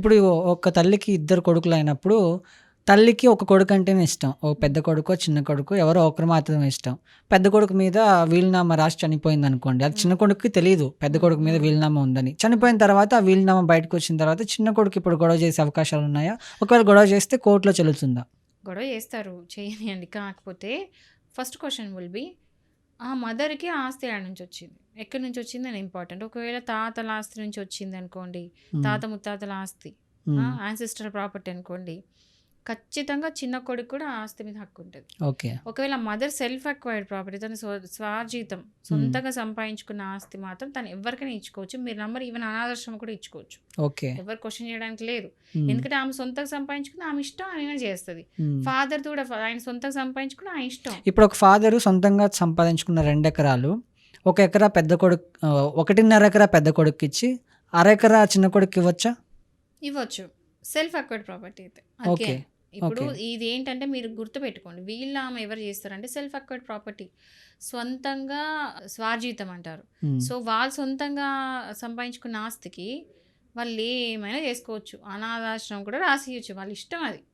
ఇప్పుడు ఒక తల్లికి ఇద్దరు కొడుకులైనప్పుడు, తల్లికి ఒక కొడుకంటేనే ఇష్టం. ఓ పెద్ద కొడుకో, చిన్న కొడుకో ఎవరో ఒకరు మాత్రమే ఇష్టం. పెద్ద కొడుకు మీద వీలునామా రాసి చనిపోయిందనుకోండి. అది చిన్న హ్మ్. కొడుకుకి తెలీదు పెద్ద హ్మ్. కొడుకు మీద హ్మ్. వీలునామా ఉందని. హ్మ్. చనిపోయిన తర్వాత ఆ వీలునామా బయటకొచ్చిన తర్వాత చిన్న కొడుకు ఇప్పుడు గొడవ చేసే అవకాశాలున్నాయా? ఒకవేళ గొడవ చేస్తే కోర్ట్‌లో చెల్లుతుందా? గొడవ చేస్తారు. చేయనియండి. కాకపోతే ఫస్ట్ క్వెషన్ విల్ బి ఆ మదర్‌కి ఆ ఆస్తి ఏడ నుంచొచ్చింది? ఎక్కడి నుంచొచ్చిందని ఇంపార్టెంట్. ఒకవేళ తాతల ఆస్తి నుంచి వచ్చిందనుకోండి, హ్మ్. తాత ముత్తాతల ఆస్తి, హ్మ్. యాన్సిస్ట్రల్ ప్రాపర్టీ అనుకోండి, ఖచ్చితంగా చిన్న కొడుకు కూడా ఆ ఆస్తి మీద హక్కుంటది. ఓకే. ఒకవేళ మదర్ సెల్ఫ్ అక్వైర్డ్ ప్రాపర్టీ తను స్వార్జితం హ్మ్. సొంతంగా సంపాదించుకున్న ఆస్తి మాత్రం తను ఎవరికైనా ఇచ్చుకోవచ్చు. మీరు నమ్మరు, ఈవెన్ అనాథాశ్రమం కూడా ఇచ్చుకోవచ్చు. ఓకే. ఎవరు క్వెషన్ చేయడానికి లేదు. హ్మ్. ఎందుకంటే ఆమె సొంతంగా సంపాదించుకుని ఆమె ఇష్టం ఆమె చేస్తది. హ్మ్. ఫాదర్‌ది కూడా ఆయన సొంతంగా సంపాదించుకుని ఆయన ఇష్టం. ఇప్పుడు ఒక ఫాదరు సొంతంగా సంపాదించుకున్న 2 ఎకరాలు, ఒక ఎకరా పెద్ద కొడుకు 1.5 ఎకరా పెద్ద కొడుక్కిచ్చి, అర ఎకరా చిన్న కొడుక్కివ్వచ్చా? ఇవ్వచ్చు. సెల్ఫ్ అక్వైర్డ్ ప్రాపర్టీ అయితే. ఓకే. అగైన్ ఇప్పుడు ఓకే. ఇదేంటంటే మీరు గుర్తుపెట్టుకోండి. వీళ్ళ ఆమె ఎవరు చేస్తారంటే సెల్ఫ్ అక్వైర్డ్ ప్రాపర్టీ. స్వంతంగా స్వార్జితం అంటారు. హ్మ్. సో, వాళ్ళు సొంతంగా సంపాదించుకున్న ఆస్తికి వాళ్ళేమైనా చేసుకోవచ్చు. అనాథాశ్రమం కూడా రాసియొచ్చు. వాళ్ళ ఇష్టం అది.